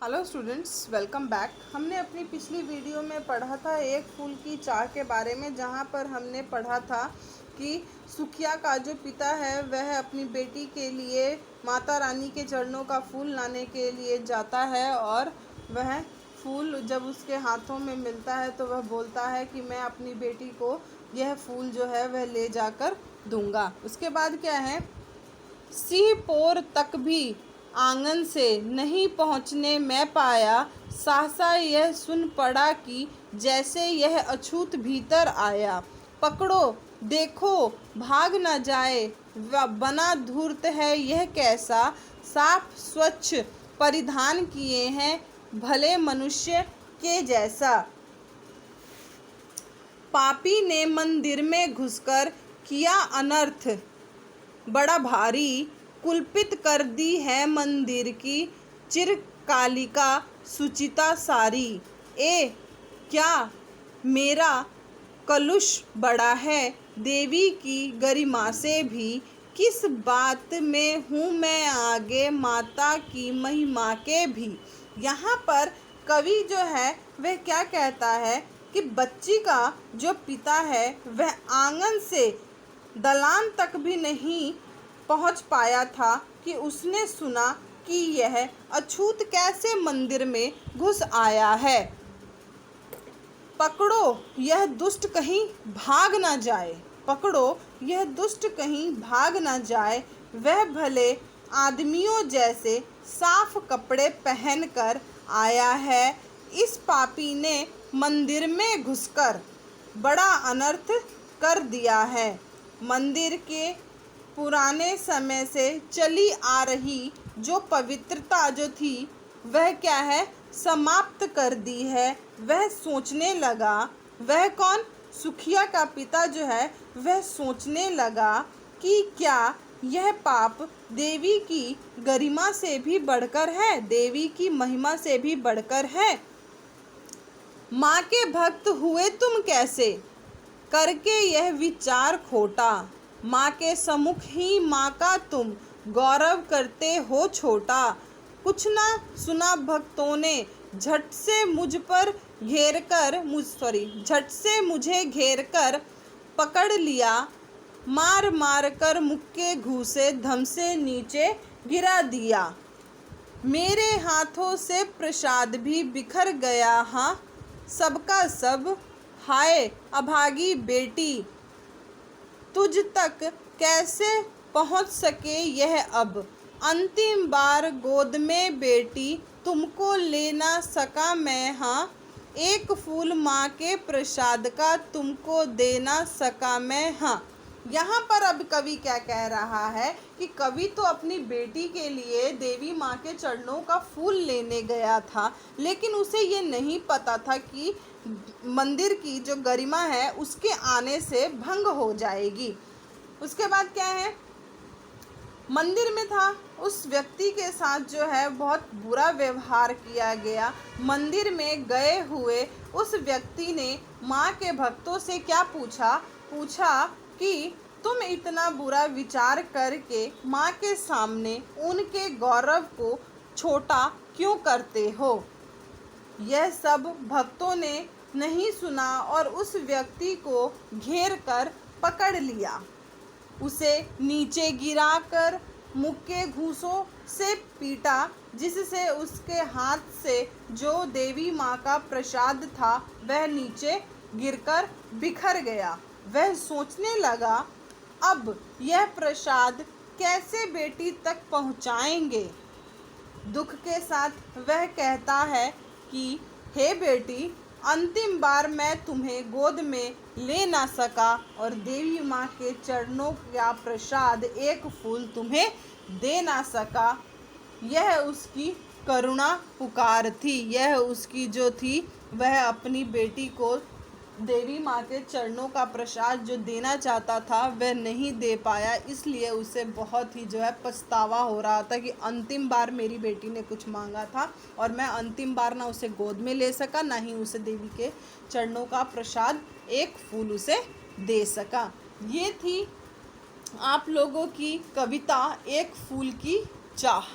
Hello students, welcome back. हमने अपनी पिछली वीडियो में पढ़ा था एक फूल की चाह के बारे में, जहाँ पर हमने पढ़ा था कि सुखिया का जो पिता है वह अपनी बेटी के लिए माता रानी के चरणों का फूल लाने के लिए जाता है और वह फूल जब उसके हाथों में मिलता है तो वह बोलता है कि मैं अपनी बेटी को यह फूल जो है वह ले जाकर दूंगा। उसके बाद क्या है, सिंह पोर तक भी आंगन से नहीं पहुँचने मैं पाया, सहसा यह सुन पड़ा कि जैसे यह अछूत भीतर आया। पकड़ो देखो भाग न जाए, बना धूर्त है यह कैसा, साफ स्वच्छ परिधान किए हैं भले मनुष्य के जैसा। पापी ने मंदिर में घुसकर किया अनर्थ बड़ा भारी, कुल्पित कर दी है मंदिर की चिरकालिका सुचिता सारी। क्या मेरा कलुष बड़ा है देवी की गरिमा से भी, किस बात में हूँ मैं आगे माता की महिमा के भी। यहाँ पर कवि जो है वह क्या कहता है कि बच्ची का जो पिता है वह आंगन से दलान तक भी नहीं पहुंच पाया था कि उसने सुना कि यह अछूत कैसे मंदिर में घुस आया है। पकड़ो यह दुष्ट कहीं भाग ना जाए, पकड़ो यह दुष्ट कहीं भाग ना जाए, वह भले आदमियों जैसे साफ कपड़े पहनकर आया है। इस पापी ने मंदिर में घुसकर बड़ा अनर्थ कर दिया है। मंदिर के पुराने समय से चली आ रही जो पवित्रता जो थी वह क्या है, समाप्त कर दी है। वह सोचने लगा, वह कौन, सुखिया का पिता जो है वह सोचने लगा कि क्या यह पाप देवी की गरिमा से भी बढ़कर है, देवी की महिमा से भी बढ़कर है। माँ के भक्त हुए तुम कैसे, करके यह विचार खोटा, माँ के सम्मुख ही माँ का तुम गौरव करते हो छोटा। कुछ ना सुना भक्तों ने झट से मुझे घेर कर पकड़ लिया, मार मार कर मुक्के घूसे धम से नीचे गिरा दिया। मेरे हाथों से प्रसाद भी बिखर गया, हाँ सबका सब, हाय अभागी बेटी तुझ तक कैसे पहुँच सके यह अब। अंतिम बार गोद में बेटी तुमको ले ना सका मैं, हाँ एक फूल माँ के प्रसाद का तुमको दे ना सका मैं, हाँ। यहाँ पर अब कवि क्या कह रहा है कि कवि तो अपनी बेटी के लिए देवी माँ के चरणों का फूल लेने गया था, लेकिन उसे ये नहीं पता था कि मंदिर की जो गरिमा है उसके आने से भंग हो जाएगी। उसके बाद क्या है, मंदिर में था उस व्यक्ति के साथ जो है बहुत बुरा व्यवहार किया गया। मंदिर में गए हुए उस व्यक्ति ने माँ के भक्तों से क्या पूछा कि तुम इतना बुरा विचार करके माँ के सामने उनके गौरव को छोटा क्यों करते हो। यह सब भक्तों ने नहीं सुना और उस व्यक्ति को घेर कर पकड़ लिया, उसे नीचे गिराकर मुक्के घूंसों से पीटा, जिससे उसके हाथ से जो देवी माँ का प्रसाद था वह नीचे गिरकर बिखर गया। वह सोचने लगा अब यह प्रसाद कैसे बेटी तक पहुँचाएंगे। दुख के साथ वह कहता है कि हे बेटी, अंतिम बार मैं तुम्हें गोद में ले ना सका और देवी माँ के चरणों का प्रसाद एक फूल तुम्हें दे ना सका। यह उसकी करुणा पुकार थी, यह उसकी जो थी वह अपनी बेटी को देवी माँ के चरणों का प्रसाद जो देना चाहता था वह नहीं दे पाया, इसलिए उसे बहुत ही जो है पछतावा हो रहा था कि अंतिम बार मेरी बेटी ने कुछ मांगा था और मैं अंतिम बार ना उसे गोद में ले सका, ना ही उसे देवी के चरणों का प्रसाद एक फूल उसे दे सका। ये थी आप लोगों की कविता एक फूल की चाह।